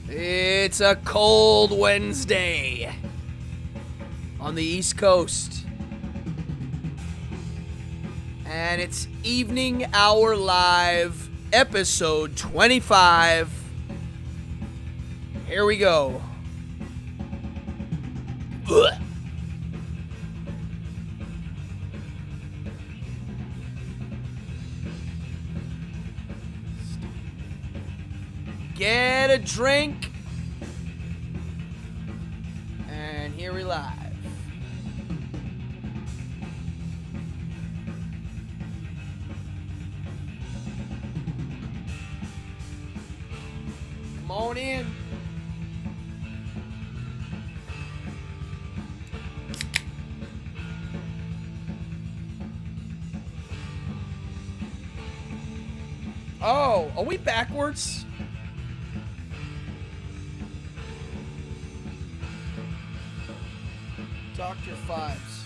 It's a cold Wednesday on the East Coast. And it's Evening Hour Live, episode 25. Here we go. Get a drink. And here we live. Come on in. Oh, are we backwards? Dr. Fives.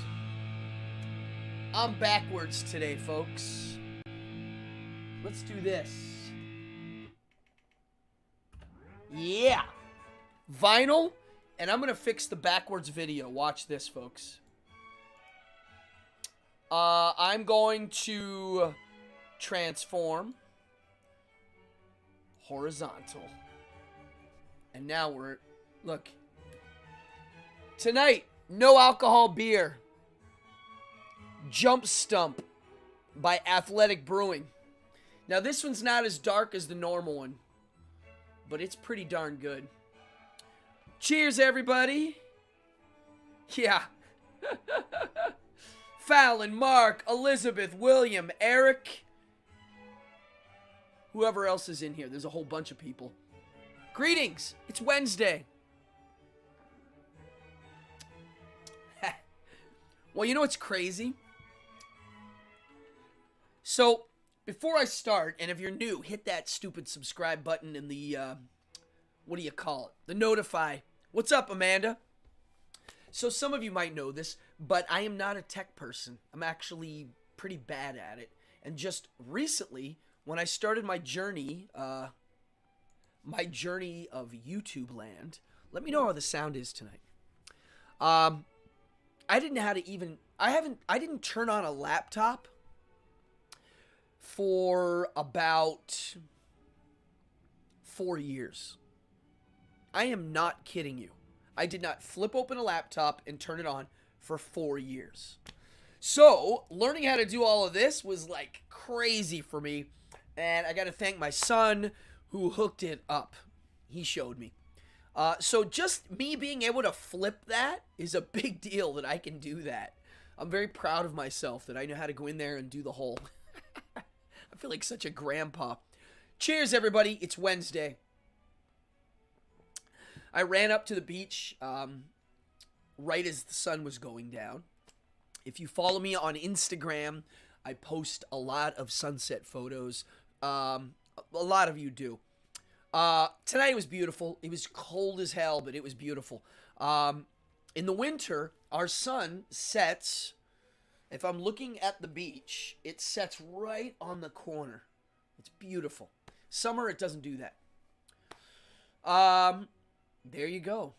I'm backwards today, folks. Let's do this. Yeah. Vinyl, and I'm going to fix the backwards video. Watch this, folks. I'm going to transform horizontal. And now look. Tonight, no alcohol beer. Jump Stump by Athletic Brewing. Now, this one's not as dark as the normal one, but it's pretty darn good. Cheers, everybody. Yeah. Fallon, Mark, Elizabeth, William, Eric. Whoever else is in here. There's a whole bunch of people. Greetings. It's Wednesday. Well, you know what's crazy? So, before I start, and if you're new, hit that stupid subscribe button and the, what do you call it? The notify. What's up, Amanda? So, some of you might know this, but I am not a tech person. I'm actually pretty bad at it. And just recently, when I started my journey of YouTube land, let me know how the sound is tonight. I didn't know how to even, I didn't turn on a laptop for about 4 years. I am not kidding you. I did not flip open a laptop and turn it on for 4 years. So, learning how to do all of this was like crazy for me. And I got to thank my son who hooked it up. He showed me. So just me being able to flip that is a big deal that I can do that. I'm very proud of myself that I know how to go in there and do the whole. I feel like such a grandpa. Cheers, everybody. It's Wednesday. I ran up to the beach right as the sun was going down. If you follow me on Instagram, I post a lot of sunset photos. A lot of you do. Tonight was beautiful. It was cold as hell, but it was beautiful. In the winter, our sun sets, if I'm looking at the beach, it sets right on the corner. It's beautiful. Summer, it doesn't do that. There you go.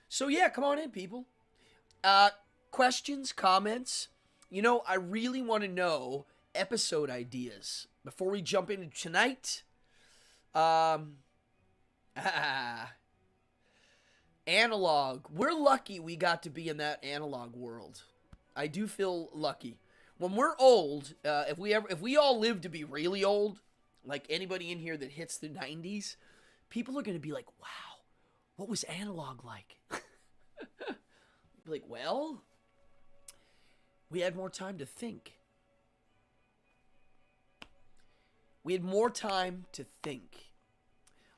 So yeah, come on in, people. Questions, comments. You know, I really want to know episode ideas before we jump into tonight. Analog. We're lucky we got to be in that analog world. I do feel lucky. When we're old, if we all live to be really old, like anybody in here that hits the 90s, people are going to be like, wow, what was analog like? Be like, well, we had more time to think. We had more time to think.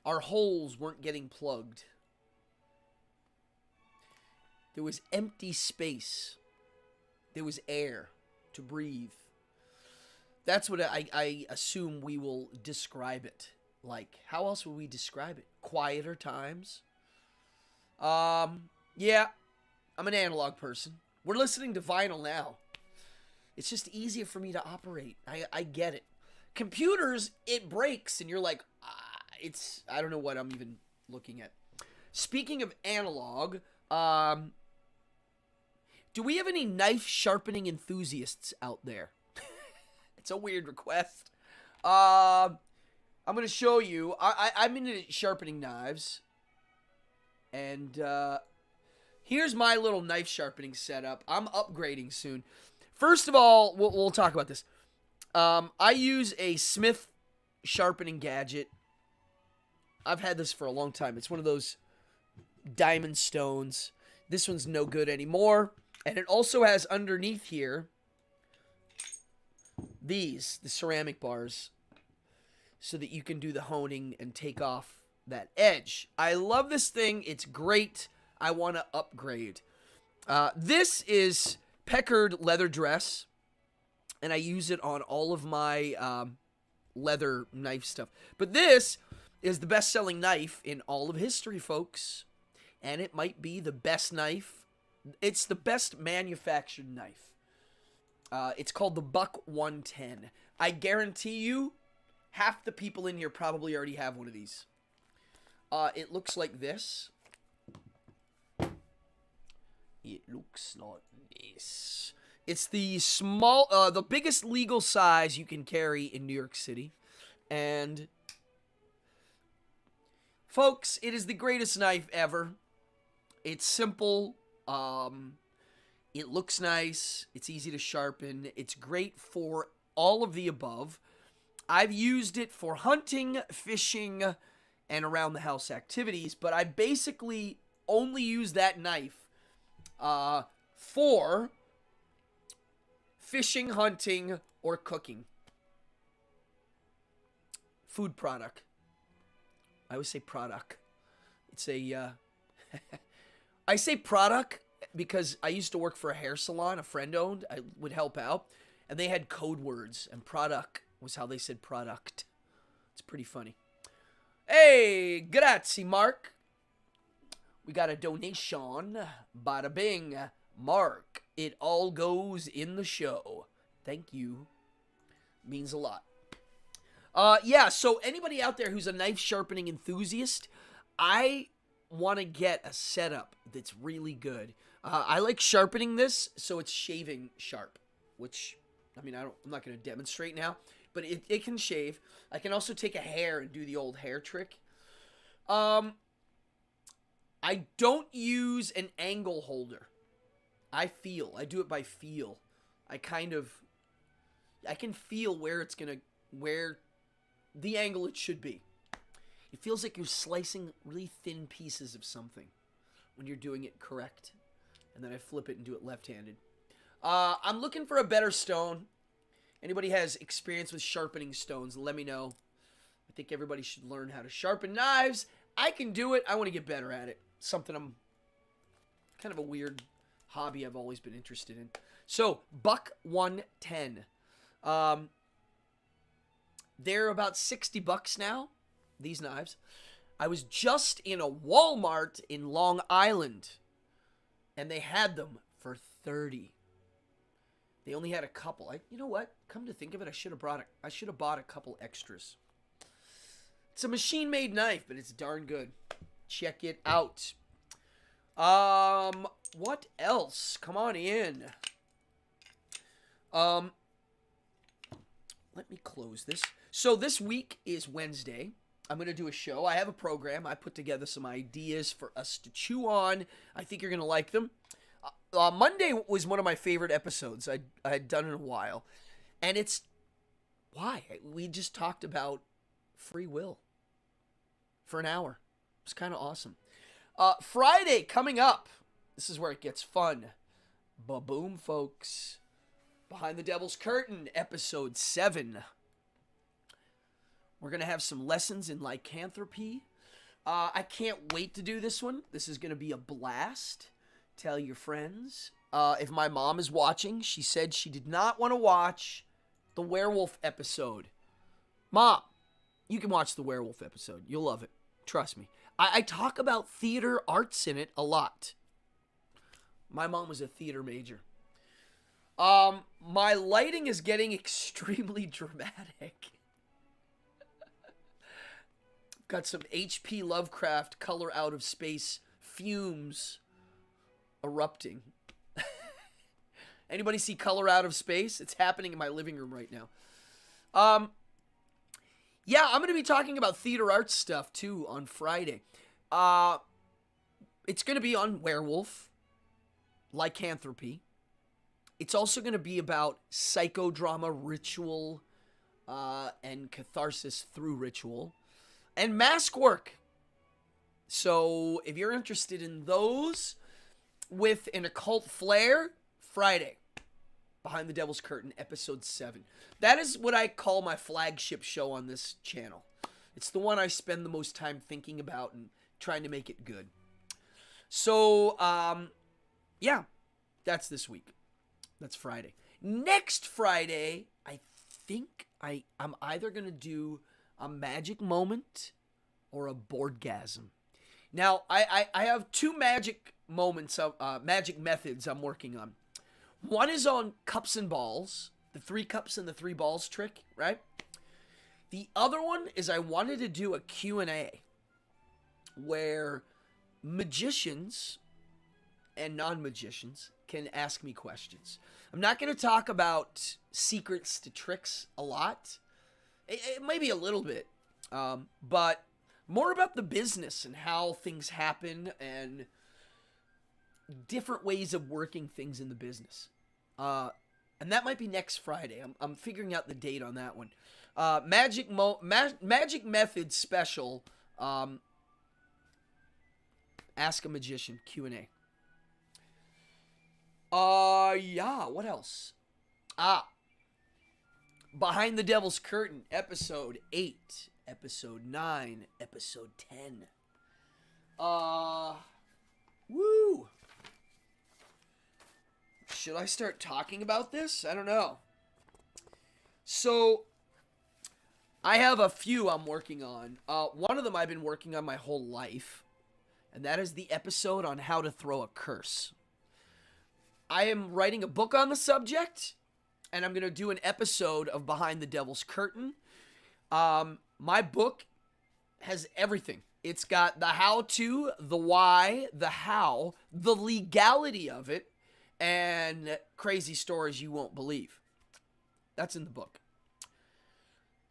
Our holes weren't getting plugged. There was empty space. There was air to breathe. That's what I assume we will describe it like. How else would we describe it? Quieter times. Yeah, I'm an analog person. We're listening to vinyl now. It's just easier for me to operate. I get it. Computers, it breaks, and you're like, I don't know what I'm even looking at. Speaking of analog, do we have any knife sharpening enthusiasts out there? It's a weird request. I'm going to show you. I'm into sharpening knives. And here's my little knife sharpening setup. I'm upgrading soon. First of all, we'll talk about this. I use a Smith sharpening gadget. I've had this for a long time. It's one of those diamond stones. This one's no good anymore. And it also has underneath here the ceramic bars, so that you can do the honing and take off that edge. I love this thing. It's great. I want to upgrade. This is Peckard leather dress, and I use it on all of my leather knife stuff. But this is the best-selling knife in all of history, folks. And it might be the best knife. It's the best manufactured knife. It's called the Buck 110. I guarantee you, half the people in here probably already have one of these. It looks like this. It looks like this. It's the the biggest legal size you can carry in New York City. And, folks, it is the greatest knife ever. It's simple. It looks nice. It's easy to sharpen. It's great for all of the above. I've used it for hunting, fishing, and around the house activities, but I basically only use that knife for fishing, hunting, or cooking. Food product. I always say product. It's a I say product because I used to work for a hair salon a friend owned. I would help out, and they had code words, and product was how they said product. It's pretty funny. Hey, grazie, Mark. We got a donation. Bada bing. Mark, it all goes in the show. Thank you. Means a lot. Yeah, so anybody out there who's a knife sharpening enthusiast, I want to get a setup that's really good. I like sharpening this so it's shaving sharp, which, I mean, I'm not going to demonstrate now, but it can shave. I can also take a hair and do the old hair trick. I don't use an angle holder. I do it by feel. I can feel where the angle it should be. It feels like you're slicing really thin pieces of something when you're doing it correct. And then I flip it and do it left-handed. I'm looking for a better stone. Anybody has experience with sharpening stones, let me know. I think everybody should learn how to sharpen knives. I can do it. I want to get better at it. Something I'm kind of a weird hobby I've always been interested in. So, Buck 110. They're about $60 now, these knives. I was just in a Walmart in Long Island, and they had them for $30. They only had a couple. You know what? Come to think of it, I should have bought a couple extras. It's a machine-made knife, but it's darn good. Check it out. What else? Come on in. Let me close this. So this week is Wednesday. I'm going to do a show. I have a program. I put together some ideas for us to chew on. I think you're going to like them. Monday was one of my favorite episodes I had done in a while. And it's why? We just talked about free will for an hour. It was kind of awesome. Friday coming up. This is where it gets fun. Ba-boom, folks. Behind the Devil's Curtain, episode 7. We're going to have some lessons in lycanthropy. I can't wait to do this one. This is going to be a blast. Tell your friends. If my mom is watching, she said she did not want to watch the werewolf episode. Mom, you can watch the werewolf episode. You'll love it. Trust me. I talk about theater arts in it a lot. My mom was a theater major. My lighting is getting extremely dramatic. Got some H.P. Lovecraft color out of space fumes erupting. Anybody see color out of space? It's happening in my living room right now. Yeah, I'm going to be talking about theater arts stuff too on Friday. It's going to be on werewolf, lycanthropy. It's also going to be about psychodrama, ritual, and catharsis through ritual, and mask work. So if you're interested in those with an occult flair, Friday, Behind the Devil's Curtain, episode 7. That is what I call my flagship show on this channel. It's the one I spend the most time thinking about and trying to make it good. So, yeah, that's this week. That's Friday. Next Friday, I think I'm either going to do a magic moment or a boardgasm. Now, I have 2 magic moments, magic methods I'm working on. One is on cups and balls, the 3 cups and the 3 balls trick, right? The other one is I wanted to do a Q&A where magicians and non-magicians can ask me questions. I'm not going to talk about secrets to tricks a lot. It may be a little bit, but more about the business and how things happen and different ways of working things in the business. And that might be next Friday. I'm figuring out the date on that one. Magic Method special. Ask a Magician Q&A. Yeah, what else? Behind the Devil's Curtain, episode 8, episode 9, episode 10. Woo! Should I start talking about this? I don't know. So, I have a few I'm working on. One of them I've been working on my whole life, and that is the episode on how to throw a curse. I am writing a book on the subject, and I'm going to do an episode of Behind the Devil's Curtain. My book has everything. It's got the how-to, the why, the how, the legality of it, and crazy stories you won't believe. That's in the book.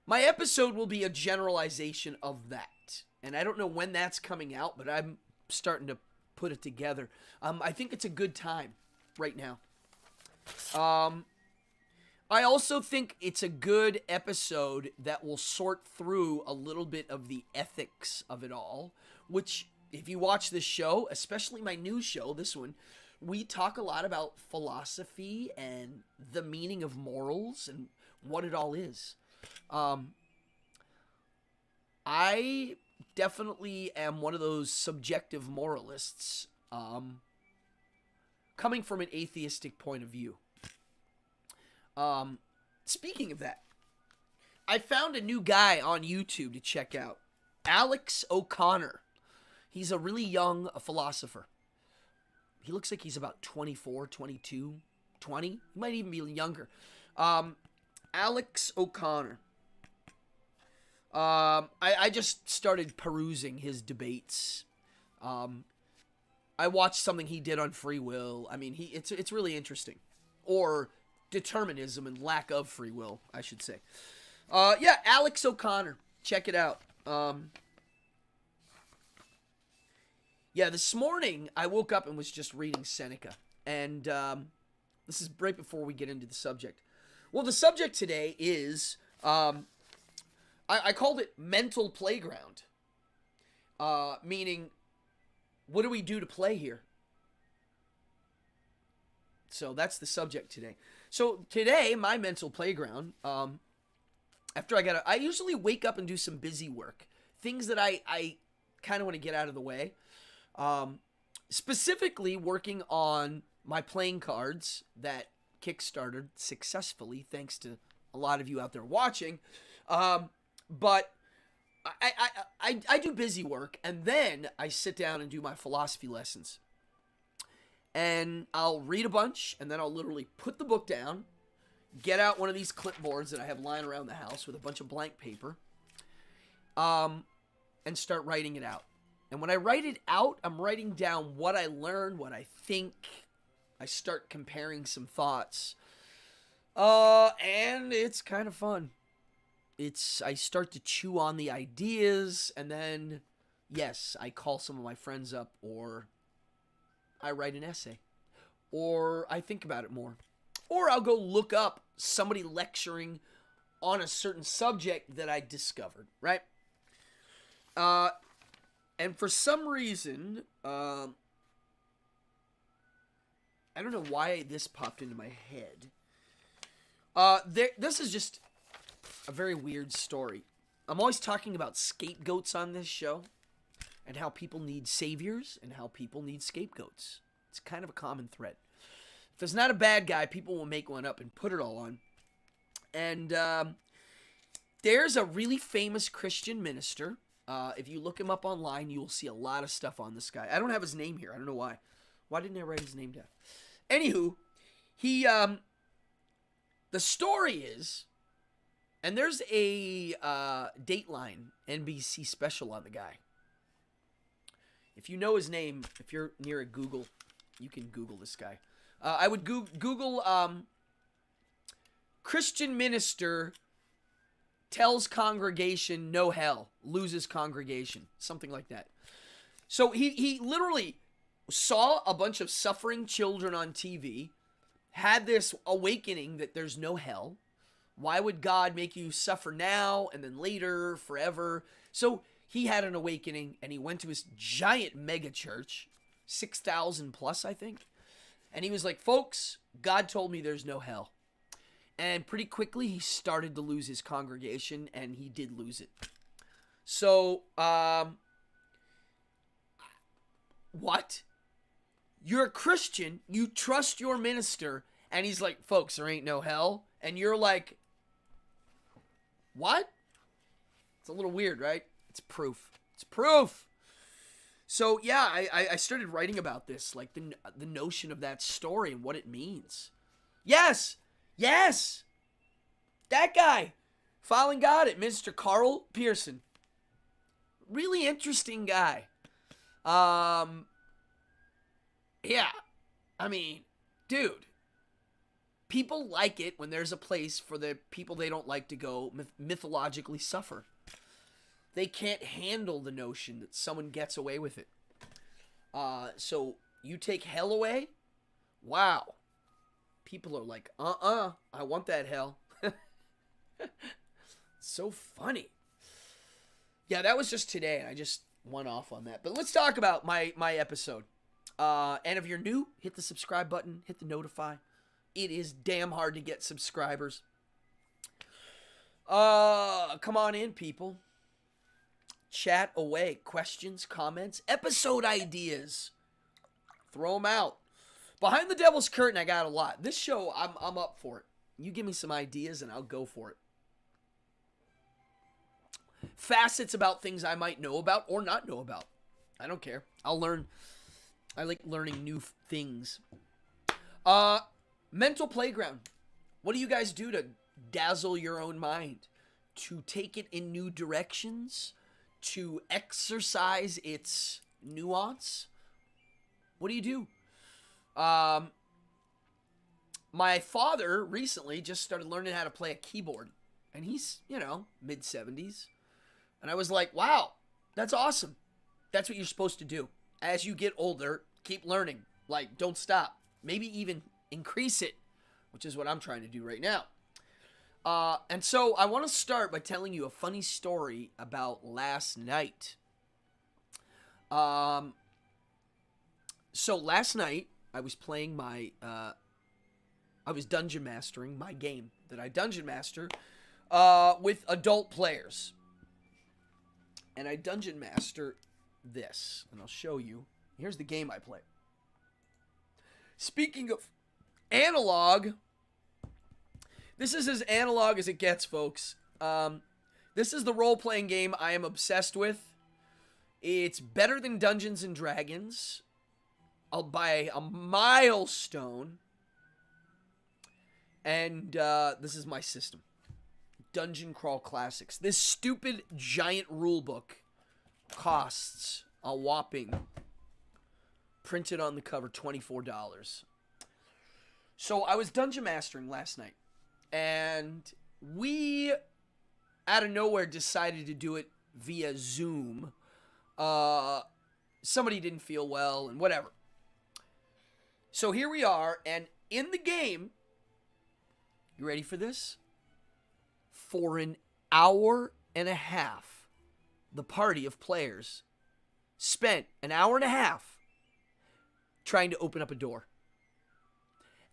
My episode will be a generalization of that. And I don't know when that's coming out, but I'm starting to put it together. I think it's a good time right now. I also think it's a good episode that will sort through a little bit of the ethics of it all, which, if you watch this show, especially my new show, this one, we talk a lot about philosophy and the meaning of morals and what it all is. I definitely am one of those subjective moralists, coming from an atheistic point of view. Speaking of that, I found a new guy on YouTube to check out. Alex O'Connor. He's a really young philosopher. He looks like he's about 24, 22, 20. He might even be younger. Alex O'Connor. I just started perusing his debates. I watched something he did on free will. I mean, it's really interesting. Or determinism and lack of free will, I should say. Yeah, Alex O'Connor. Check it out. Yeah, this morning I woke up and was just reading Seneca. And this is right before we get into the subject. Well, the subject today is, I called it mental playground. Meaning, what do we do to play here? So that's the subject today. So today, my mental playground, after I usually wake up and do some busy work. Things that I kind of want to get out of the way. Specifically working on my playing cards that kickstarted successfully, thanks to a lot of you out there watching. But I do busy work, and then I sit down and do my philosophy lessons. And I'll read a bunch, and then I'll literally put the book down, get out one of these clipboards that I have lying around the house with a bunch of blank paper, and start writing it out. And when I write it out, I'm writing down what I learned, what I think. I start comparing some thoughts. And it's kind of fun. I start to chew on the ideas, and then, yes, I call some of my friends up, or I write an essay, or I think about it more, or I'll go look up somebody lecturing on a certain subject that I discovered, right? And for some reason, I don't know why this popped into my head. This is just a very weird story. I'm always talking about scapegoats on this show, and how people need saviors, and how people need scapegoats. It's kind of a common thread. If there's not a bad guy, people will make one up and put it all on. And there's a really famous Christian minister. If you look him up online, you will see a lot of stuff on this guy. I don't have his name here. I don't know why. Why didn't I write his name down? Anywho, he, the story is, and there's a Dateline NBC special on the guy. If you know his name, if you're near a Google, you can Google this guy. I would Google Christian minister tells congregation no hell, loses congregation, something like that. So he literally saw a bunch of suffering children on TV, had this awakening that there's no hell. Why would God make you suffer now and then later, forever? So he had an awakening, and he went to his giant mega church, 6,000 plus, I think. And he was like, folks, God told me there's no hell. And pretty quickly, he started to lose his congregation, and he did lose it. So, what? You're a Christian, you trust your minister, and he's like, folks, there ain't no hell. And you're like, what? It's a little weird, right? It's proof. It's proof. So, yeah, I started writing about this, like the notion of that story and what it means. Yes! Yes! That guy! Following God at Mr. Carl Pearson. Really interesting guy. Yeah. I mean, dude. People like it when there's a place for the people they don't like to go mythologically suffer. They can't handle the notion that someone gets away with it. So you take hell away? Wow. People are like, I want that hell. So funny. Yeah, that was just today, and I just went off on that. But let's talk about my episode. And if you're new, hit the subscribe button, hit the notify. It is damn hard to get subscribers. Come on in, people. Chat away. Questions, comments, episode ideas. Throw them out. Behind the Devil's Curtain, I got a lot. This show, I'm up for it. You give me some ideas and I'll go for it. Facets about things I might know about or not know about. I don't care. I'll learn. I like learning new things. Mental playground. What do you guys do to dazzle your own mind? To take it in new directions? To exercise its nuance? What do you do? My father recently just started learning how to play a keyboard. And he's, mid-70s. And I was like, wow, that's awesome. That's what you're supposed to do. As you get older, keep learning. Like, don't stop. Maybe even increase it, which is what I'm trying to do right now. And so I want to start by telling you a funny story about last night. So last night, I was playing I was dungeon mastering my game that I dungeon master with adult players. And I dungeon master this, and I'll show you. Here's the game I play. Speaking of analog, this is as analog as it gets, folks. This is the role-playing game I am obsessed with. It's better than Dungeons and Dragons. By a milestone. And this is my system. Dungeon Crawl Classics. This stupid giant rule book costs a whopping, printed on the cover, $24. So I was dungeon mastering last night, and we, out of nowhere, decided to do it via Zoom. Somebody didn't feel well and whatever. So here we are, and in the game, you ready for this? For an hour and a half, the party of players spent an hour and a half trying to open up a door.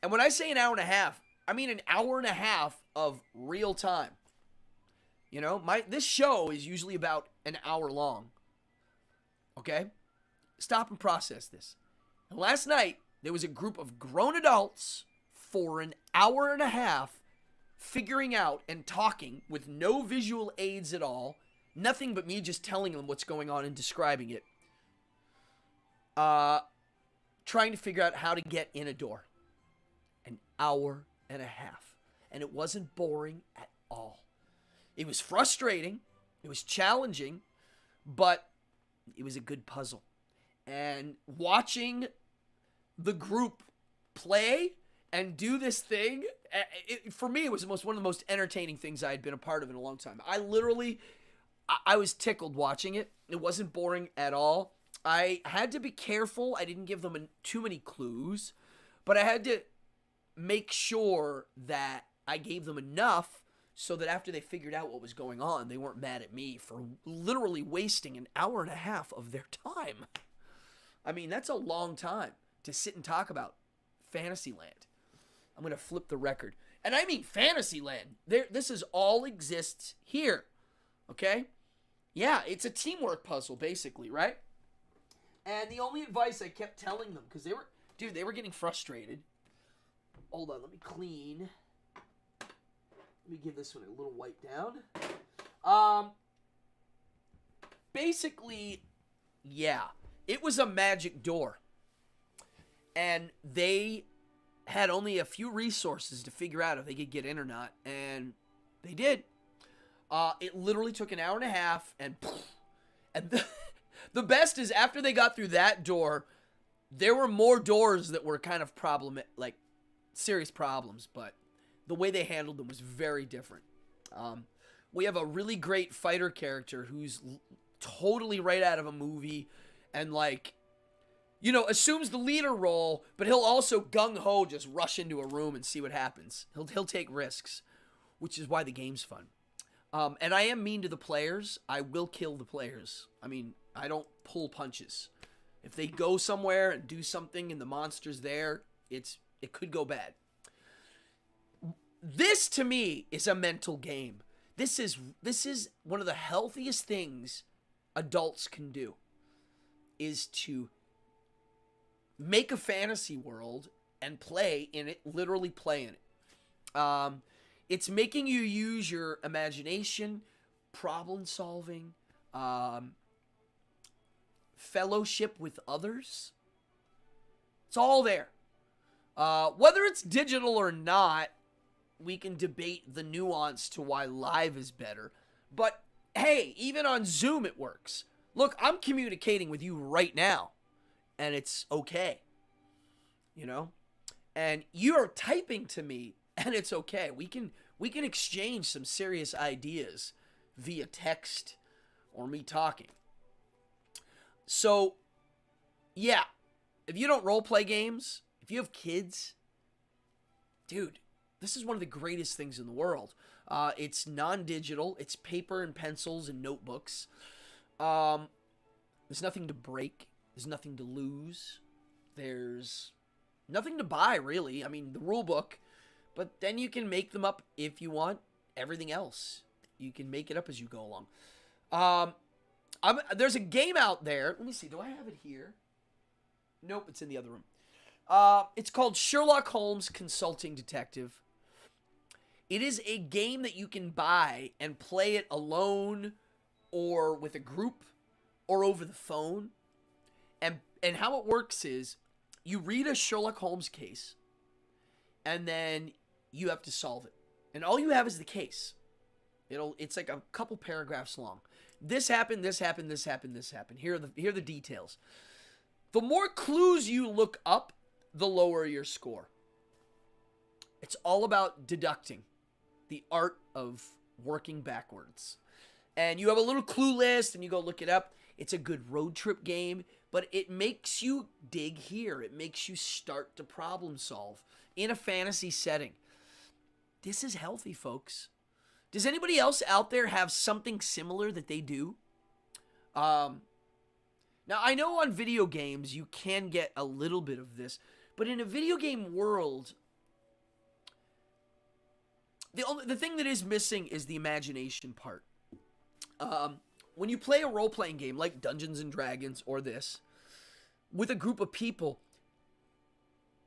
And when I say an hour and a half, I mean an hour and a half of real time. You know, this show is usually about an hour long. Okay? Stop and process this. And last night, there was a group of grown adults for an hour and a half figuring out and talking with no visual aids at all. Nothing but me just telling them what's going on and describing it. Trying to figure out how to get in a door. An hour and a half. And it wasn't boring at all. It was frustrating. It was challenging. But it was a good puzzle. And watching the group play and do this thing, for me, it was one of the most entertaining things I had been a part of in a long time. I was tickled watching it. It wasn't boring at all. I had to be careful. I didn't give them too many clues, but I had to make sure that I gave them enough so that after they figured out what was going on, they weren't mad at me for literally wasting an hour and a half of their time. I mean, that's a long time to sit and talk about Fantasyland. I'm going to flip the record. And I mean Fantasyland. This is all exists here. Okay? Yeah, it's a teamwork puzzle, basically, right? And the only advice I kept telling them, because they were getting frustrated. Hold on, let me clean. Let me give this one a little wipe down. Basically, yeah, it was a magic door. And they had only a few resources to figure out if they could get in or not. And they did. It literally took an hour and a half. And the best is after they got through that door, there were more doors that were kind of serious problems. But the way they handled them was very different. We have a really great fighter character who's totally right out of a movie. And assumes the leader role, but he'll also gung-ho just rush into a room and see what happens. He'll take risks, which is why the game's fun. And I am mean to the players. I will kill the players. I mean, I don't pull punches. If they go somewhere and do something and the monster's there, it could go bad. This, to me, is a mental game. This is one of the healthiest things adults can do, is to make a fantasy world and play in it, literally play in it. It's making you use your imagination, problem solving, fellowship with others. It's all there. Whether it's digital or not, we can debate the nuance to why live is better. But hey, even on Zoom it works. Look, I'm communicating with you right now, and it's okay, and you're typing to me, and it's okay. We can exchange some serious ideas via text or me talking. So, yeah, if you don't role-play games, if you have kids, dude, this is one of the greatest things in the world. It's non-digital. It's paper and pencils and notebooks. There's nothing to break. There's nothing to lose. There's nothing to buy, really. I mean, the rule book. But then you can make them up if you want. Everything else, you can make it up as you go along. There's a game out there. Let me see. Do I have it here? Nope, it's in the other room. It's called Sherlock Holmes Consulting Detective. It is a game that you can buy and play it alone or with a group or over the phone. And how it works is you read a Sherlock Holmes case and then you have to solve it. And all you have is the case. It's like a couple paragraphs long. This happened, this happened, this happened, this happened. Here are the details. The more clues you look up, the lower your score. It's all about deducting, the art of working backwards. And you have a little clue list and you go look it up. It's a good road trip game, but it makes you dig here. It makes you start to problem solve in a fantasy setting. This is healthy, folks. Does anybody else out there have something similar that they do? Now, I know on video games you can get a little bit of this, but in a video game world, the thing that is missing is the imagination part. When you play a role-playing game like Dungeons and Dragons or this, with a group of people,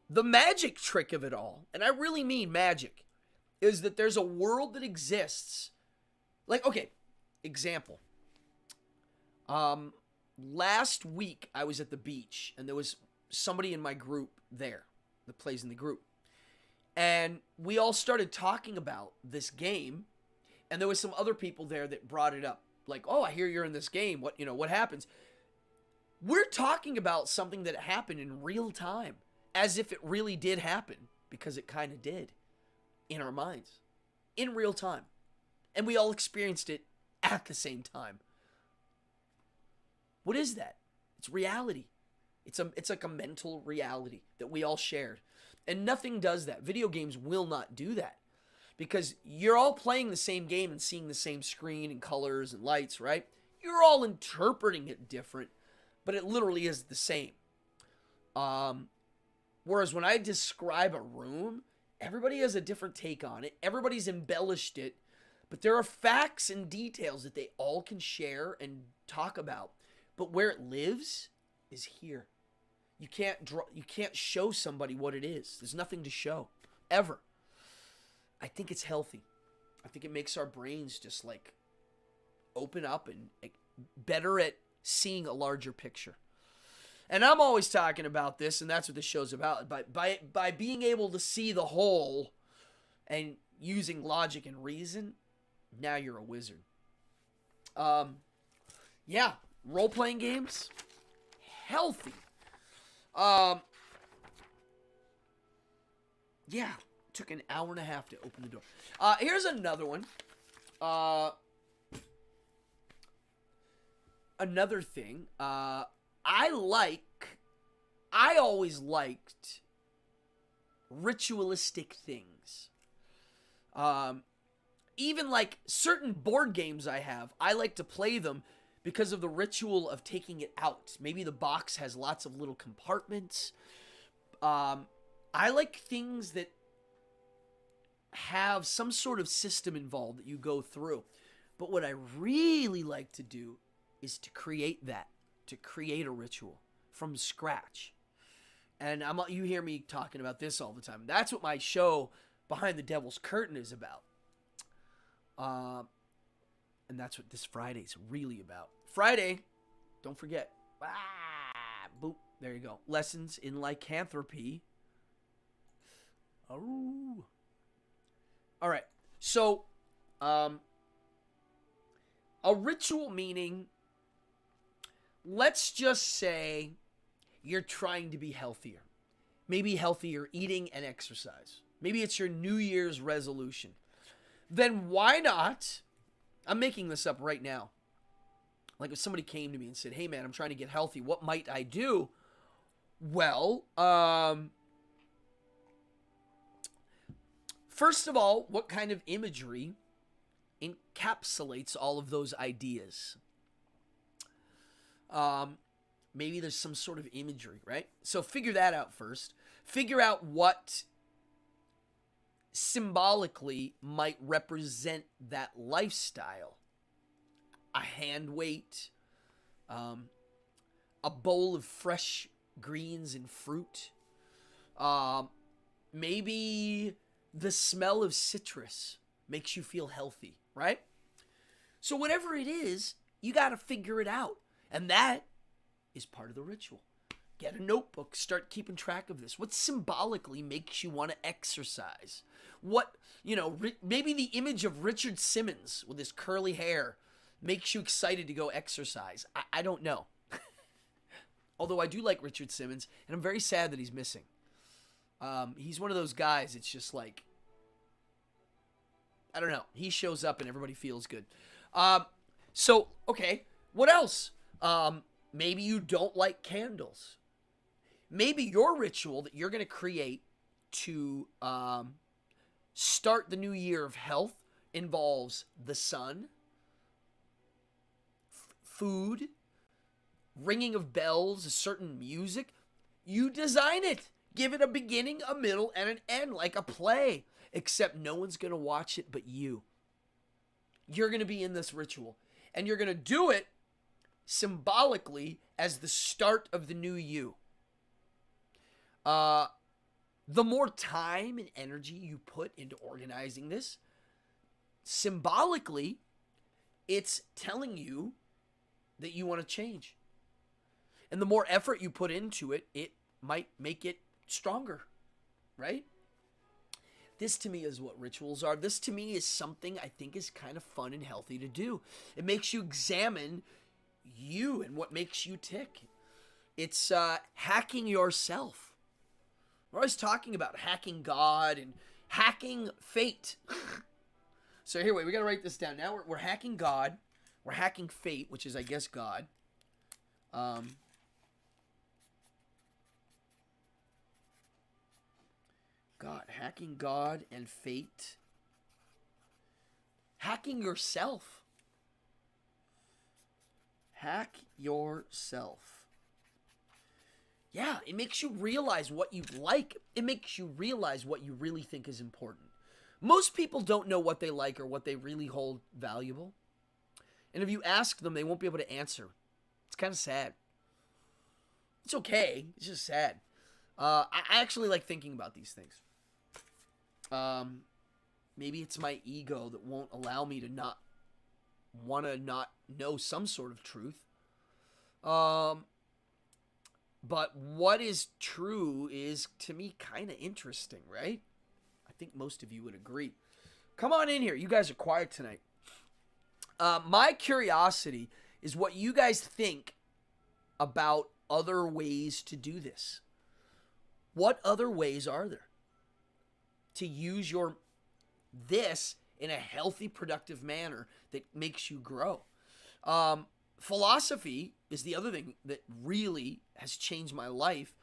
the magic trick of it all, and I really mean magic, is that there's a world that exists. Like, okay, example. Last week I was at the beach, and there was somebody in my group there that plays in the group. And we all started talking about this game, and there was some other people there that brought it up. Like, oh, I hear you're in this game. What happens? We're talking about something that happened in real time, as if it really did happen, because it kind of did, in our minds, in real time. And we all experienced it at the same time. What is that? It's reality. It's like a mental reality that we all shared. And nothing does that. Video games will not do that. Because you're all playing the same game and seeing the same screen and colors and lights, right? You're all interpreting it different, but it literally is the same. Whereas when I describe a room, everybody has a different take on it. Everybody's embellished it, but there are facts and details that they all can share and talk about. But where it lives is here. You can't show somebody what it is. There's nothing to show, ever. I think it's healthy. I think it makes our brains just like open up and better at seeing a larger picture. And I'm always talking about this, and that's what this show's about. By being able to see the whole and using logic and reason, now you're a wizard. Yeah, role-playing games, healthy. Yeah. Took an hour and a half to open the door. Here's another one. Another thing. I always liked ritualistic things. Even like certain board games I have, I like to play them because of the ritual of taking it out. Maybe the box has lots of little compartments. I like things that have some sort of system involved that you go through. But what I really like to do is to create a ritual from scratch. And you hear me talking about this all the time. That's what my show Behind the Devil's Curtain is about. And that's what this Friday is really about. Friday, don't forget. Boop, there you go. Lessons in lycanthropy. Oh. All right, so a ritual meaning, let's just say you're trying to be healthier. Maybe healthier eating and exercise. Maybe it's your New Year's resolution. Then why not, I'm making this up right now. Like if somebody came to me and said, hey man, I'm trying to get healthy. What might I do? Well, first of all, what kind of imagery encapsulates all of those ideas? Maybe there's some sort of imagery, right? So figure that out first. Figure out what symbolically might represent that lifestyle. A hand weight, a bowl of fresh greens and fruit, maybe the smell of citrus makes you feel healthy, right? So whatever it is, you got to figure it out. And that is part of the ritual. Get a notebook, start keeping track of this. What symbolically makes you want to exercise? What, maybe the image of Richard Simmons with his curly hair makes you excited to go exercise. I don't know. Although I do like Richard Simmons, and I'm very sad that he's missing. He's one of those guys, it's just like, I don't know. He shows up and everybody feels good. So, okay, what else? Maybe you don't like candles. Maybe your ritual that you're going to create to start the new year of health involves the sun, food, ringing of bells, a certain music. You design it. Give it a beginning, a middle, and an end, like a play. Except no one's going to watch it but you. You're going to be in this ritual. And you're going to do it symbolically as the start of the new you. The more time and energy you put into organizing this, symbolically, it's telling you that you want to change. And the more effort you put into it, it might make it stronger, right? This to me is what rituals are. This to me is something I think is kind of fun and healthy to do. It makes you examine you and what makes you tick. It's hacking yourself. We're always talking about hacking God and hacking fate. So here, wait, we got to write this down. Now we're hacking God. We're hacking fate, which is, I guess, God. God, hacking God and fate. Hacking yourself. Hack yourself. Yeah, it makes you realize what you like. It makes you realize what you really think is important. Most people don't know what they like or what they really hold valuable. And if you ask them, they won't be able to answer. It's kind of sad. It's okay. It's just sad. I actually like thinking about these things. Maybe it's my ego that won't allow me to not know some sort of truth. But what is true is, to me, kind of interesting, right? I think most of you would agree. Come on in here. You guys are quiet tonight. My curiosity is what you guys think about other ways to do this. What other ways are there to use this in a healthy, productive manner that makes you grow? Philosophy is the other thing that really has changed my life.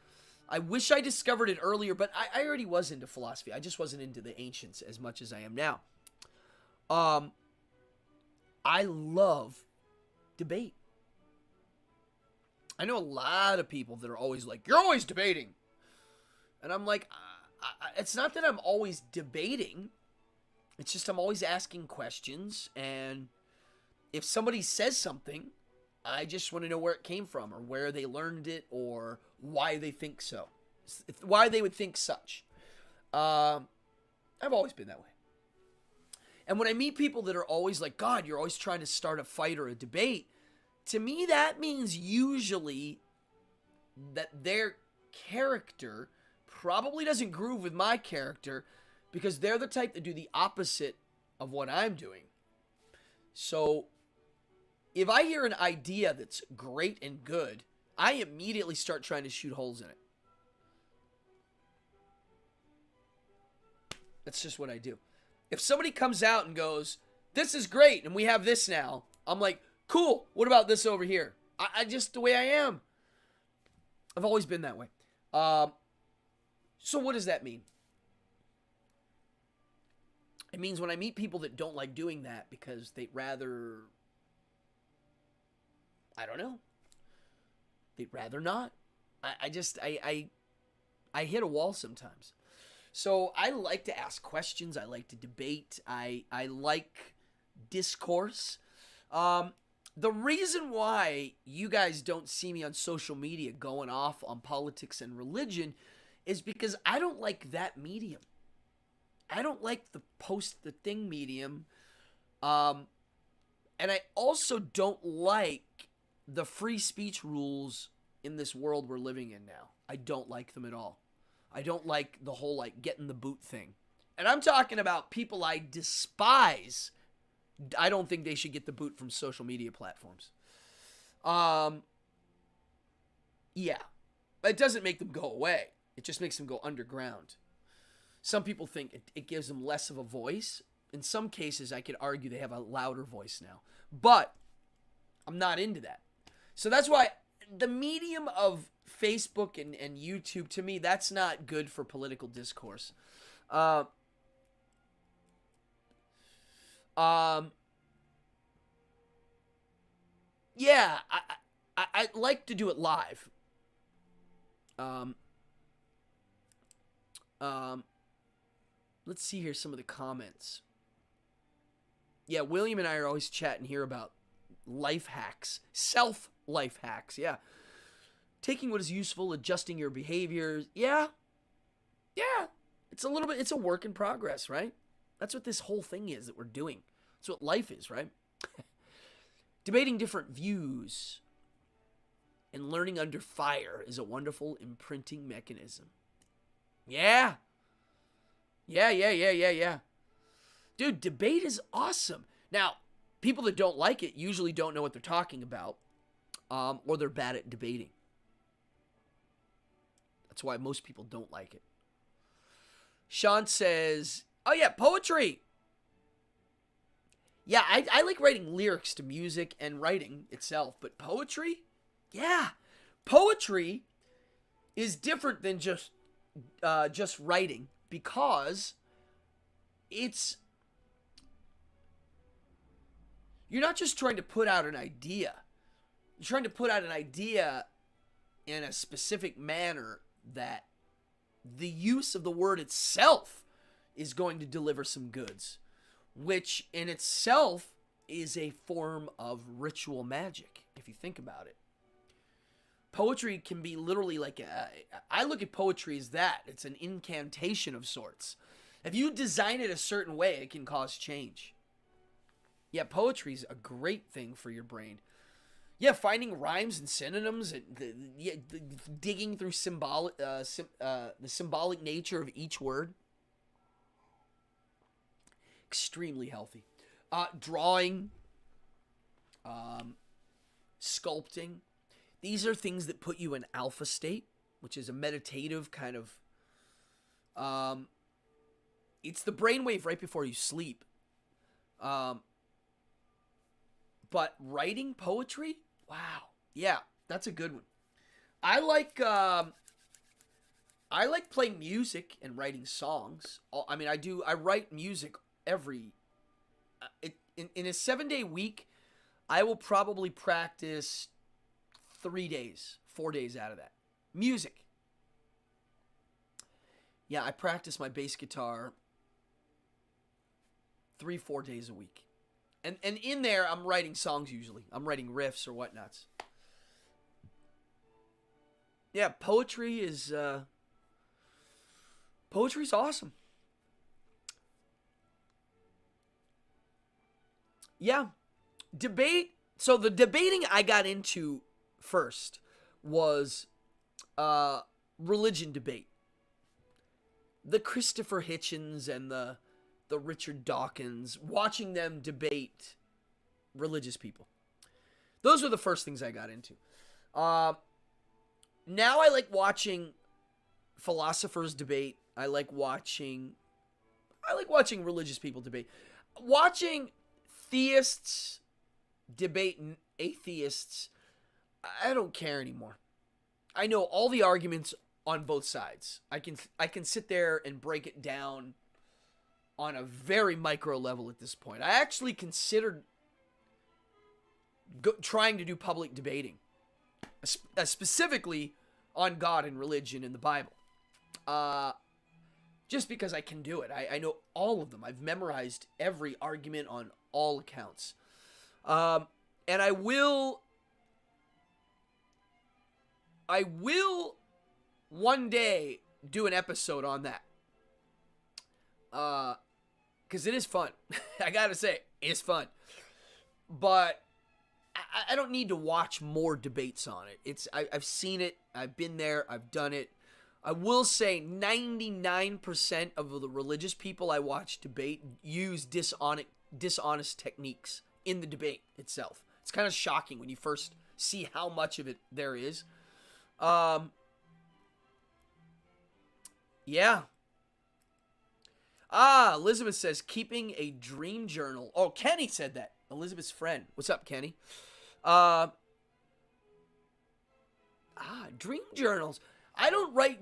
I wish I discovered it earlier, but I already was into philosophy. I just wasn't into the ancients as much as I am now. I love debate. I know a lot of people that are always like, you're always debating. And I'm like, it's not that I'm always debating. It's just I'm always asking questions. And if somebody says something, I just want to know where it came from or where they learned it or why they think so. Why they would think such. I've always been that way. And when I meet people that are always like, God, you're always trying to start a fight or a debate, to me that means usually that their character probably doesn't groove with my character because they're the type that do the opposite of what I'm doing. So if I hear an idea that's great and good, I immediately start trying to shoot holes in it. That's just what I do. If somebody comes out and goes, this is great and we have this now, I'm like, cool, what about this over here? I just, the way I am. I've always been that way. So what does that mean? It means when I meet people that don't like doing that because they'd rather, I don't know, they'd rather not. I hit a wall sometimes. So I like to ask questions. I like to debate. I like discourse. The reason why you guys don't see me on social media going off on politics and religion is because I don't like that medium. I don't like the post the thing medium. And I also don't like the free speech rules in this world we're living in now. I don't like them at all. I don't like the whole like getting the boot thing. And I'm talking about people I despise I don't think they should get the boot from social media platforms. Yeah. It doesn't make them go away. It just makes them go underground. Some people think it gives them less of a voice. In some cases, I could argue they have a louder voice now. But I'm not into that. So that's why the medium of Facebook and YouTube, to me, that's not good for political discourse. Yeah, I like to do it live. Let's see here some of the comments. Yeah, William and I are always chatting here about life hacks, self-life hacks, yeah. Taking what is useful, adjusting your behaviors, yeah. It's a work in progress, right? That's what this whole thing is that we're doing. That's what life is, right? Debating different views and learning under fire is a wonderful imprinting mechanism. Yeah. Dude, debate is awesome. Now, people that don't like it usually don't know what they're talking about, or they're bad at debating. That's why most people don't like it. Sean says, oh yeah, poetry. Yeah, I like writing lyrics to music and writing itself, but poetry? Yeah. Poetry is different than just writing, because you're not just trying to put out an idea. You're trying to put out an idea in a specific manner that the use of the word itself is going to deliver some goods, which in itself is a form of ritual magic, if you think about it. Poetry can be literally like I look at poetry as that. It's an incantation of sorts. If you design it a certain way, it can cause change. Yeah, poetry is a great thing for your brain. Yeah, finding rhymes and synonyms, and digging through the symbolic nature of each word. Extremely healthy. Drawing, sculpting. These are things that put you in alpha state, which is a meditative kind of... it's the brainwave right before you sleep. But writing poetry? Wow. Yeah, that's a good one. I like playing music and writing songs. I write music every... in a 7-day week, I will probably practice 3 days, 4 days out of that. Music. Yeah, I practice my bass guitar 3-4 days a week. And in there, I'm writing songs usually. I'm writing riffs or whatnots. Yeah, poetry's awesome. Yeah. Debate. So the debating I got into first was religion debate. The Christopher Hitchens and the Richard Dawkins, watching them debate religious people. Those were the first things I got into. Now I like watching philosophers debate. I like watching religious people debate. Watching theists debate atheists, I don't care anymore. I know all the arguments on both sides. I can sit there and break it down on a very micro level at this point. I actually considered trying to do public debating, specifically on God and religion in the Bible. Just because I can do it. I know all of them. I've memorized every argument on all accounts. And I will one day do an episode on that. Because it is fun. I gotta say, it's fun. But I don't need to watch more debates on it. I've seen it. I've been there. I've done it. I will say 99% of the religious people I watch debate use dishonest techniques in the debate itself. It's kind of shocking when you first see how much of it there is. Yeah. Elizabeth says, keeping a dream journal. Oh, Kenny said that. Elizabeth's friend. What's up, Kenny? Dream journals. I don't write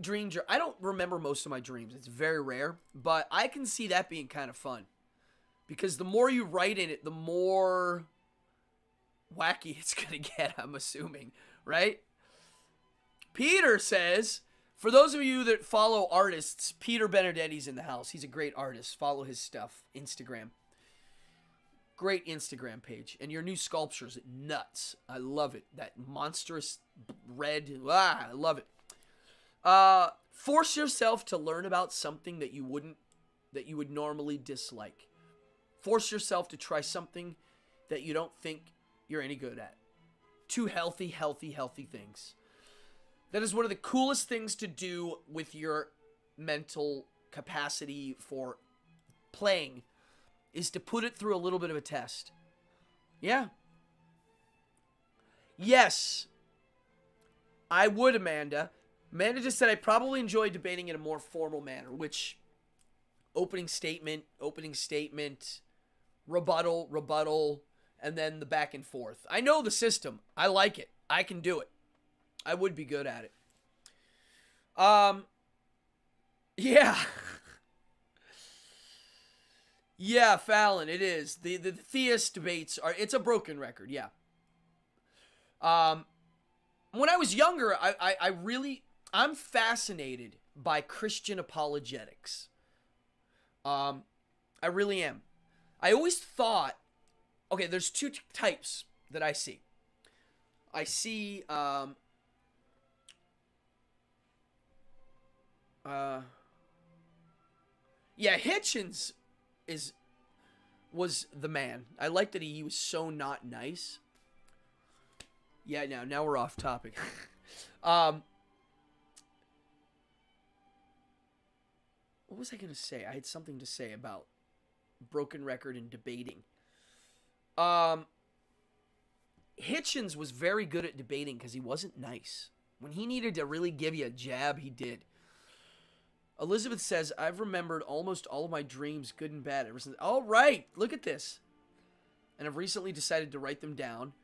I don't remember most of my dreams. It's very rare. But I can see that being kind of fun. Because the more you write in it, the more wacky it's going to get, I'm assuming. Right? Peter says, for those of you that follow artists, Peter Benedetti's in the house. He's a great artist. Follow his stuff. Instagram. Great Instagram page. And your new sculpture's nuts. I love it. That monstrous red. I love it. Force yourself to learn about something that you would normally dislike. Force yourself to try something that you don't think you're any good at. Two healthy things. That is one of the coolest things to do with your mental capacity for playing, is to put it through a little bit of a test. Yeah. Yes. I would, Amanda. Amanda just said, I probably enjoy debating in a more formal manner, which opening statement, rebuttal, and then the back and forth. I know the system. I like it. I can do it. I would be good at it. Yeah. Yeah, Fallon, it is. The theist debates it's a broken record, yeah. When I was younger, I'm fascinated by Christian apologetics. I really am. I always thought, okay, there's two types that I see. I see, Hitchens was the man. I like that he was so not nice. Yeah, now we're off topic. What was I gonna say? I had something to say about broken record and debating. Hitchens was very good at debating because he wasn't nice. When he needed to really give you a jab, he did. Elizabeth says, I've remembered almost all of my dreams, good and bad, ever since. All right, look at this. And I've recently decided to write them down.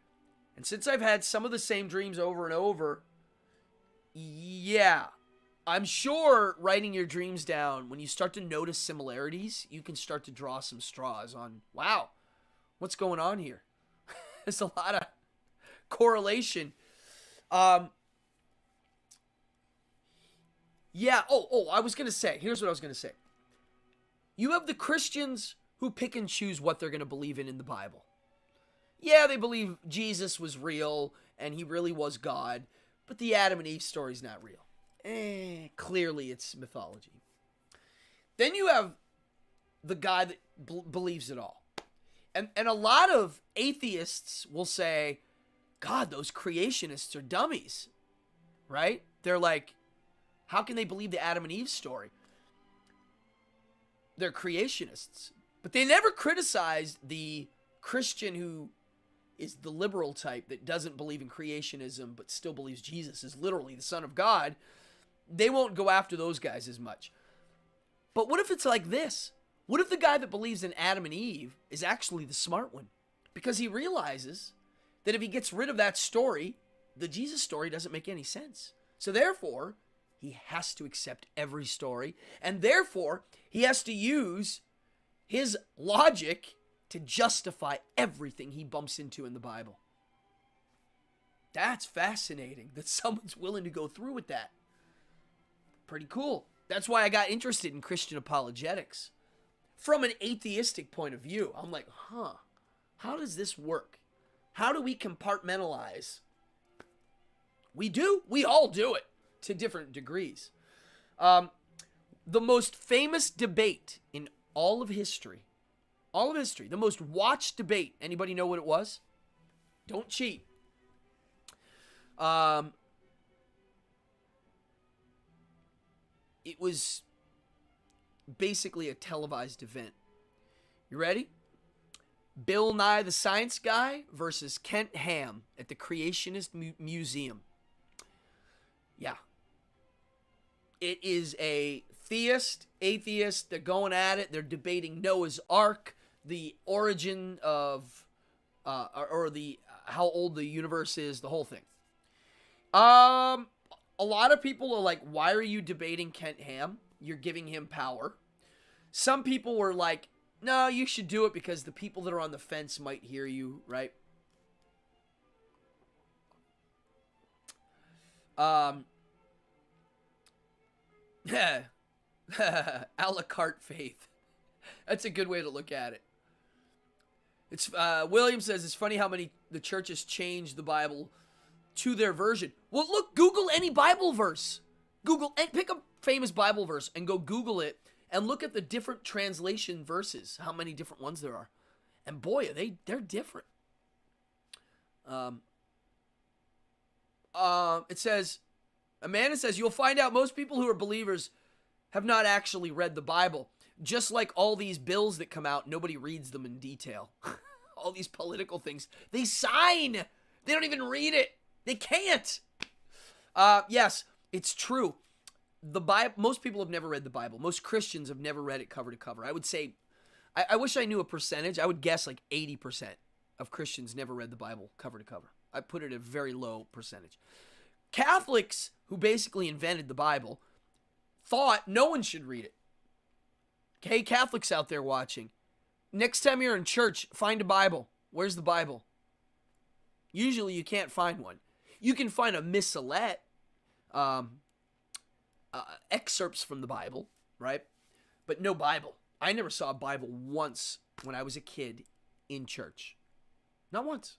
And since I've had some of the same dreams over and over, yeah, I'm sure writing your dreams down, when you start to notice similarities, you can start to draw some straws on, wow, what's going on here? There's a lot of correlation. Yeah, I was going to say, here's what I was going to say. You have the Christians who pick and choose what they're going to believe in the Bible. Yeah, they believe Jesus was real and he really was God, but the Adam and Eve story's not real. Clearly it's mythology. Then you have the guy that believes it all. And a lot of atheists will say, God, those creationists are dummies, right? They're like, how can they believe the Adam and Eve story? They're creationists. But they never criticized the Christian who is the liberal type that doesn't believe in creationism but still believes Jesus is literally the Son of God. They won't go after those guys as much. But what if it's like this? What if the guy that believes in Adam and Eve is actually the smart one? Because he realizes that if he gets rid of that story, the Jesus story doesn't make any sense. So therefore, he has to accept every story, and therefore, he has to use his logic to justify everything he bumps into in the Bible. That's fascinating that someone's willing to go through with that. Pretty cool. That's why I got interested in Christian apologetics. From an atheistic point of view, I'm like, how does this work? How do we compartmentalize? We all do it to different degrees. The most famous debate in all of history, the most watched debate, anybody know what it was? Don't cheat. it was basically a televised event. You ready? Bill Nye the Science Guy versus Kent Ham at the Creationist Museum. Yeah. It is a theist, atheist. They're going at it. They're debating Noah's Ark, the origin of, how old the universe is, the whole thing. A lot of people are like, why are you debating Kent Ham? You're giving him power. Some people were like, no, you should do it because the people that are on the fence might hear you, right? Yeah. A la carte faith. That's a good way to look at it. It's William says it's funny how many the churches change the Bible to their version. Well, look, Google any Bible verse. Google and pick a famous Bible verse and go Google it and look at the different translation verses. How many different ones there are, and boy, they're different. It says, Amanda says, you'll find out most people who are believers have not actually read the Bible. Just like all these bills that come out, nobody reads them in detail. All these political things, they sign. They don't even read it. They can't. Yes, it's true. The Bible. Most people have never read the Bible. Most Christians have never read it cover to cover. I would say, I wish I knew a percentage. I would guess like 80% of Christians never read the Bible cover to cover. I put it at a very low percentage. Catholics, who basically invented the Bible, thought no one should read it. Okay, Catholics out there watching, next time you're in church, find a Bible. Where's the Bible? Usually you can't find one. You can find a missalette, excerpts from the Bible, right? But no Bible. I never saw a Bible once when I was a kid in church. Not once.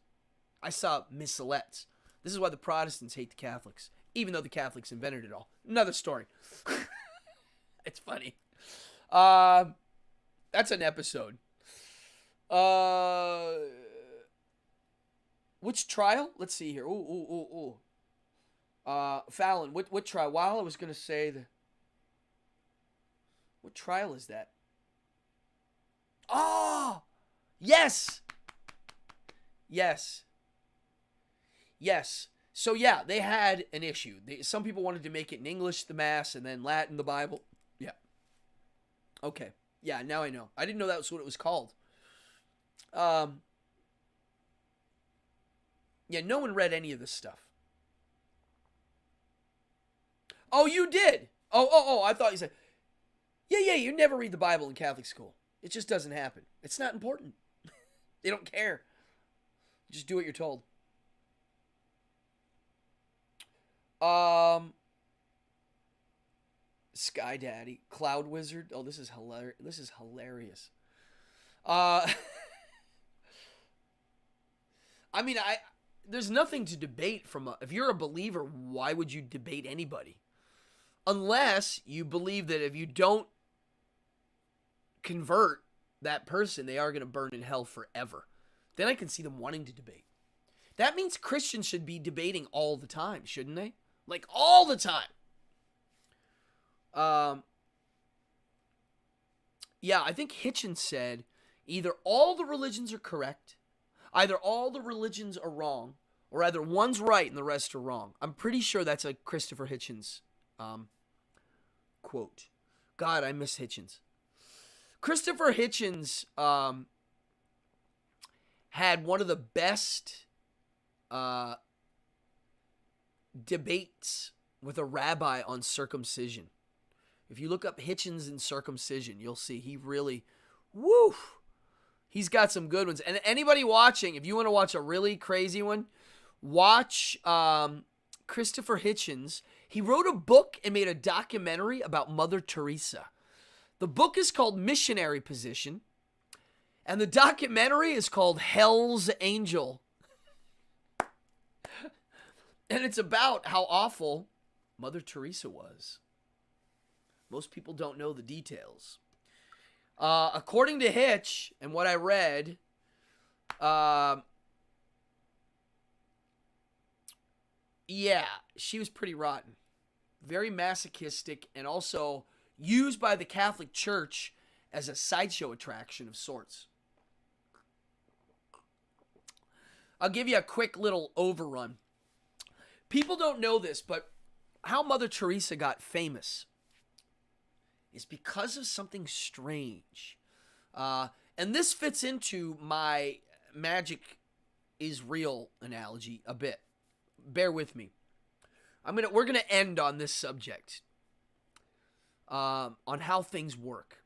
I saw missalettes. This is why the Protestants hate the Catholics, even though the Catholics invented it all. Another story. It's funny. That's an episode. Which trial? Let's see here. Ooh. Fallon, what trial? While I was going to say what trial is that? Oh! Yes! So yeah, they had an issue. Some people wanted to make it in English, the Mass, and then Latin, the Bible. Yeah. Okay. Yeah, now I know. I didn't know that was what it was called. Yeah, no one read any of this stuff. Oh, you did? Oh, I thought you said, yeah, you never read the Bible in Catholic school. It just doesn't happen. It's not important. They don't care. Just do what you're told. Sky Daddy, Cloud Wizard. Oh, this is hilarious. I mean, there's nothing to debate if you're a believer, why would you debate anybody? Unless you believe that if you don't convert that person, they are going to burn in hell forever. Then I can see them wanting to debate. That means Christians should be debating all the time, shouldn't they? Like all the time. Yeah, I think Hitchens said either all the religions are correct, either all the religions are wrong, or either one's right and the rest are wrong. I'm pretty sure that's a Christopher Hitchens quote. God, I miss Hitchens. Christopher Hitchens had one of the best debates with a rabbi on circumcision. If you look up Hitchens and circumcision, you'll see he really, he's got some good ones. And anybody watching, if you want to watch a really crazy one, watch Christopher Hitchens. He wrote a book and made a documentary about Mother Teresa. The book is called Missionary Position, and the documentary is called Hell's Angel. And it's about how awful Mother Teresa was. Most people don't know the details. According to Hitch, and what I read, yeah, she was pretty rotten. very masochistic, and also used by the Catholic Church as a sideshow attraction of sorts. I'll give you a quick little overrun. People don't know this, but how Mother Teresa got famous is because of something strange. And this fits into my magic is real analogy a bit. Bear with me. We're gonna end on this subject, on how things work.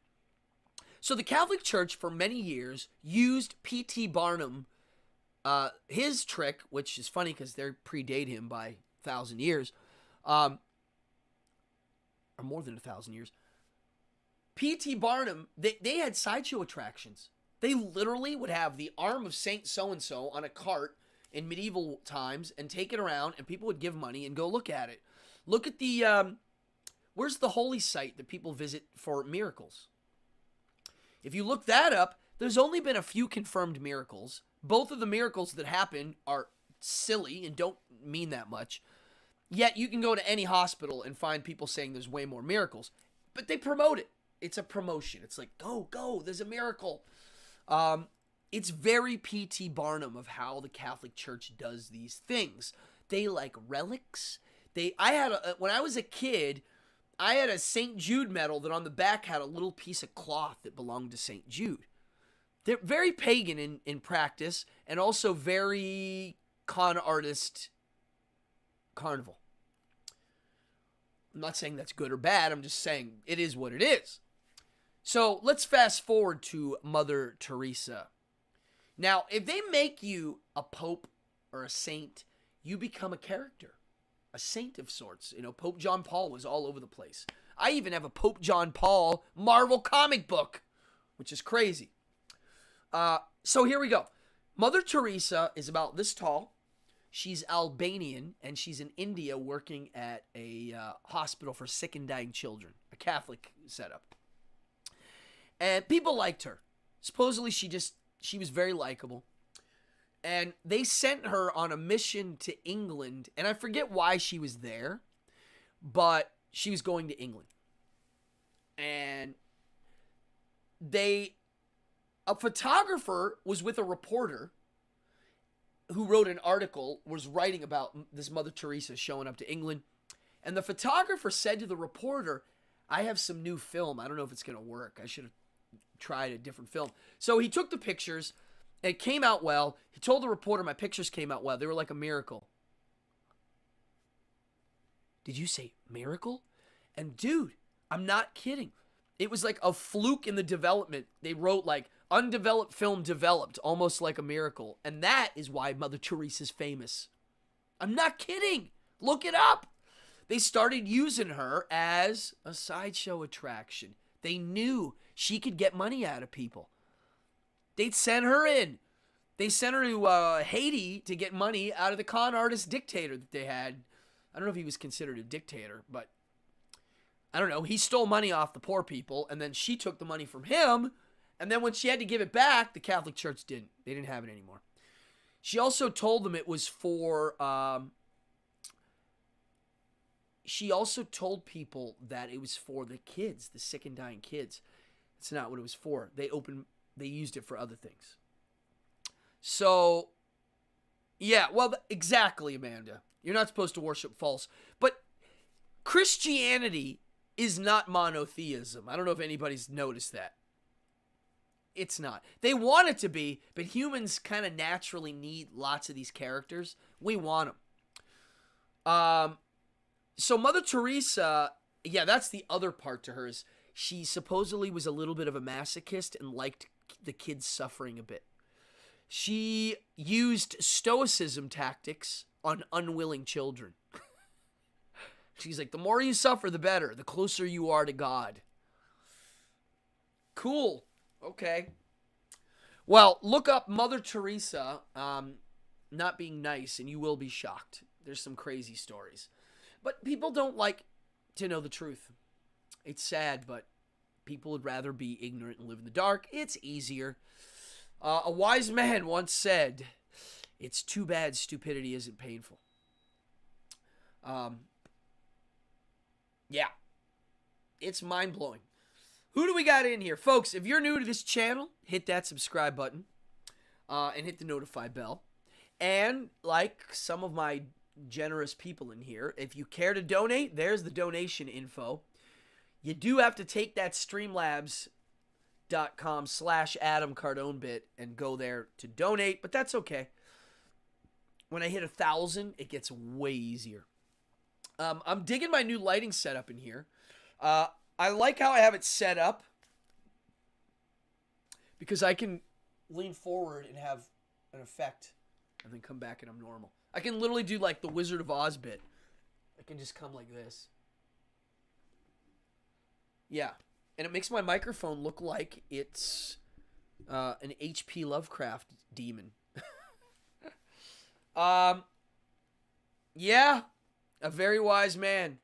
So the Catholic Church for many years used P.T. Barnum, his trick, which is funny because they predate him by 1,000 years, or more than 1,000 years. P.T. Barnum, they had sideshow attractions. They literally would have the arm of Saint so-and-so on a cart in medieval times and take it around, and people would give money and go look at it. Look at the, where's the holy site that people visit for miracles? If you look that up, there's only been a few confirmed miracles. Both of the miracles that happen are silly and don't mean that much. Yet you can go to any hospital and find people saying there's way more miracles. But they promote it. It's a promotion. It's like, go, there's a miracle. It's very P.T. Barnum of how the Catholic Church does these things. They like relics. When I was a kid, I had a St. Jude medal that on the back had a little piece of cloth that belonged to St. Jude. They're very pagan in practice, and also very con artist carnival. I'm not saying that's good or bad. I'm just saying it is what it is. So let's fast forward to Mother Teresa. Now, if they make you a pope or a saint, you become a character, a saint of sorts. You know, Pope John Paul was all over the place. I even have a Pope John Paul Marvel comic book, which is crazy. So here we go. Mother Teresa is about this tall. She's Albanian, and she's in India working at a hospital for sick and dying children, a Catholic setup. And people liked her. Supposedly she was very likable. And they sent her on a mission to England, and I forget why she was there, but she was going to England. And a photographer was with a reporter who wrote an article, was writing about this Mother Teresa showing up to England. And the photographer said to the reporter, I have some new film. I don't know if it's going to work. I should have tried a different film. So he took the pictures. It came out well. He told the reporter my pictures came out well. They were like a miracle. Did you say miracle? And dude, I'm not kidding. It was like a fluke in the development. They wrote like undeveloped film developed, almost like a miracle. And that is why Mother Teresa's famous. I'm not kidding. Look it up. They started using her as a sideshow attraction. They knew she could get money out of people. They'd send her in. They sent her to Haiti to get money out of the con artist dictator that they had. I don't know if he was considered a dictator, but I don't know. He stole money off the poor people, and then she took the money from him, and then when she had to give it back, the Catholic Church didn't. They didn't have it anymore. She also told them it was for... she also told people that it was for the kids, the sick and dying kids. It's not what it was for. They used it for other things. So, yeah, well, exactly, Amanda. You're not supposed to worship false. But Christianity is not monotheism. I don't know if anybody's noticed that. It's not. They want it to be, but humans kind of naturally need lots of these characters. We want them. So Mother Teresa, yeah, that's the other part to her, is she supposedly was a little bit of a masochist and liked the kids suffering a bit. She used stoicism tactics on unwilling children. She's like, the more you suffer, the better. The closer you are to God. Cool. Okay. Well, look up Mother Teresa not being nice, and you will be shocked. There's some crazy stories. But people don't like to know the truth. It's sad, but people would rather be ignorant and live in the dark. It's easier. A wise man once said, it's too bad stupidity isn't painful. Yeah, it's mind-blowing. Who do we got in here? Folks, if you're new to this channel, hit that subscribe button and hit the notify bell. And like some of my generous people in here, if you care to donate, there's the donation info. You do have to take that streamlabs.com/AdamCardonebit and go there to donate, but that's okay. When I hit 1,000, it gets way easier. I'm digging my new lighting setup in here. I like how I have it set up because I can lean forward and have an effect and then come back and I'm normal. I can literally do like the Wizard of Oz bit. I can just come like this. Yeah. And it makes my microphone look like it's an H.P. Lovecraft demon. Yeah. A very wise man.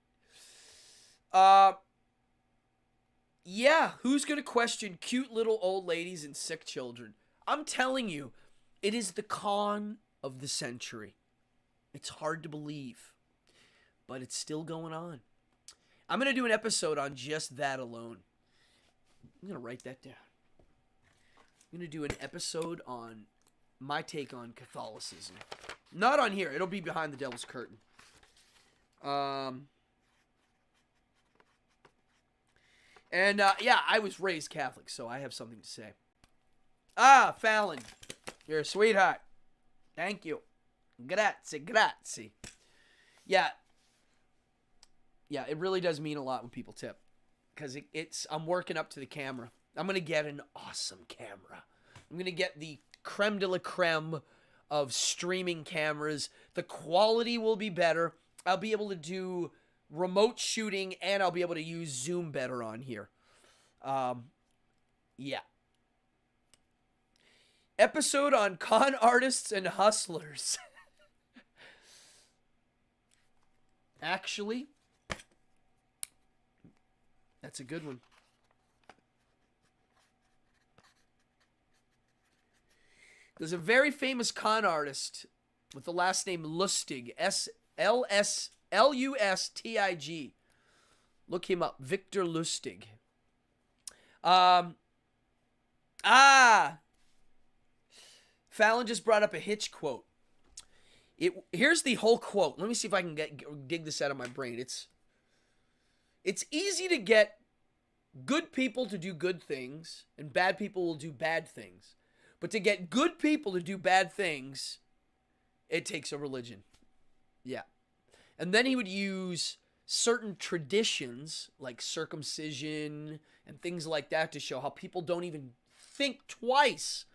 Yeah, who's going to question cute little old ladies and sick children? I'm telling you, it is the con of the century. It's hard to believe, but it's still going on. I'm going to do an episode on just that alone. I'm going to write that down. I'm going to do an episode on my take on Catholicism. Not on here. It'll be behind the Devil's Curtain. Yeah, I was raised Catholic, so I have something to say. Ah, Fallon. You're a sweetheart. Thank you. Grazie, grazie. Yeah. Yeah, it really does mean a lot when people tip. Because I'm working up to the camera. I'm going to get an awesome camera. I'm going to get the creme de la creme of streaming cameras. The quality will be better. I'll be able to do remote shooting, and I'll be able to use Zoom better on here. Yeah. Episode on con artists and hustlers. Actually, that's a good one. There's a very famous con artist with the last name Lustig, Lustig. Look him up, Victor Lustig. Fallon just brought up a Hitch quote. Here's the whole quote. Let me see if I can dig this out of my brain. It's easy to get good people to do good things, and bad people will do bad things. But to get good people to do bad things, it takes a religion. Yeah. And then he would use certain traditions, like circumcision and things like that, to show how people don't even think twice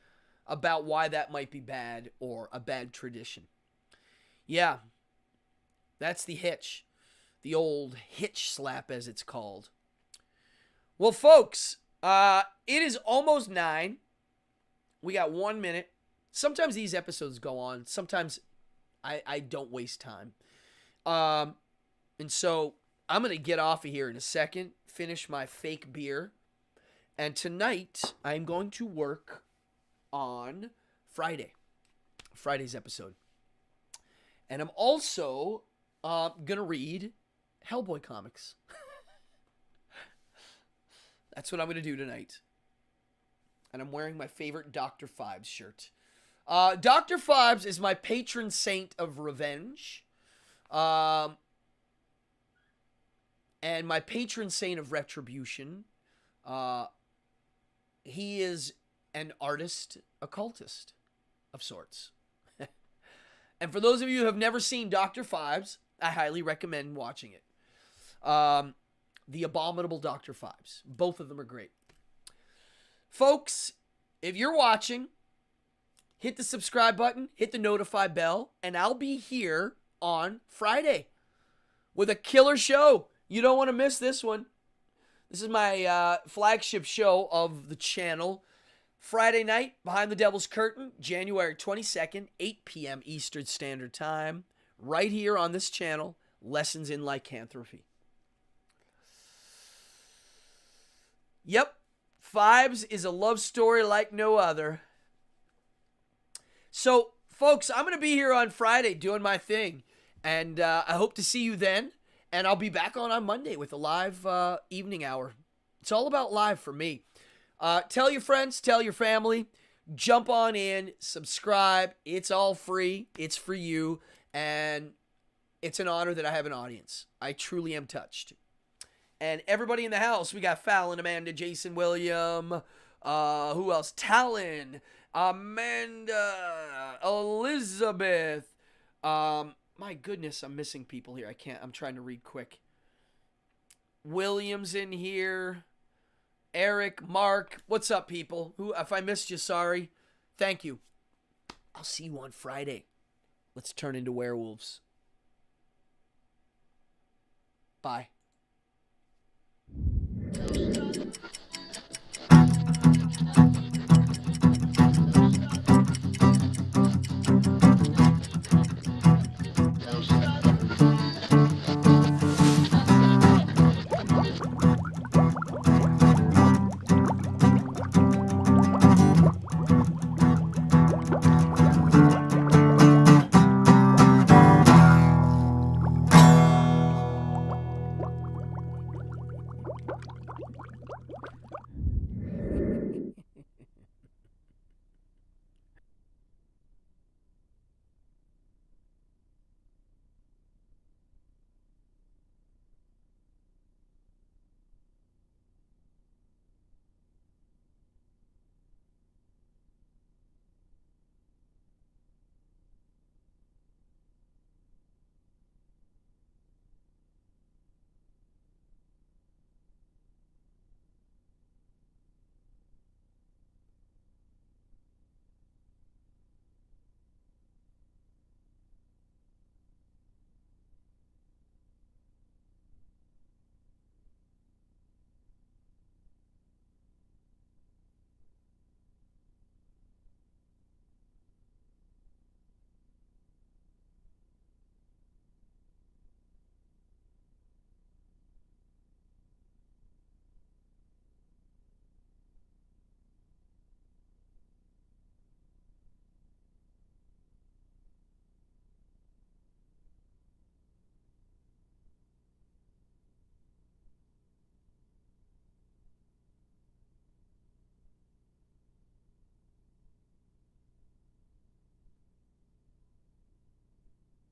about why that might be bad or a bad tradition. Yeah. That's the hitch. The old hitch slap, as it's called. Well, folks, it is almost 9. We got 1 minute. Sometimes these episodes go on. Sometimes I don't waste time. And so I'm going to get off of here in a second, finish my fake beer. And tonight I'm going to work on Friday's episode. And I'm also going to read Hellboy comics. That's what I'm going to do tonight. And I'm wearing my favorite Dr. Phibes shirt. Dr. Phibes is my patron saint of revenge. And my patron saint of retribution. He is an artist, occultist of sorts. And for those of you who have never seen Dr. Phibes, I highly recommend watching it. The Abominable Dr. Phibes. Both of them are great. Folks, if you're watching, hit the subscribe button, hit the notify bell, and I'll be here on Friday with a killer show. You don't want to miss this one. This is my flagship show of the channel. Friday night, Behind the Devil's Curtain, January 22nd, 8 p.m. Eastern Standard Time, right here on this channel, Lessons in Lycanthropy. Yep, Phibes is a love story like no other. So, folks, I'm going to be here on Friday doing my thing, and I hope to see you then. And I'll be back on Monday with a live evening hour. It's all about live for me. Tell your friends, tell your family, jump on in, subscribe. It's all free. It's for you. And it's an honor that I have an audience. I truly am touched. And everybody in the house, we got Fallon, Amanda, Jason, William, who else? Talon, Amanda, Elizabeth. My goodness, I'm missing people here. I'm trying to read quick. William's in here. Eric, Mark. What's up, people? If I missed you, sorry. Thank you. I'll see you on Friday. Let's turn into werewolves. Bye.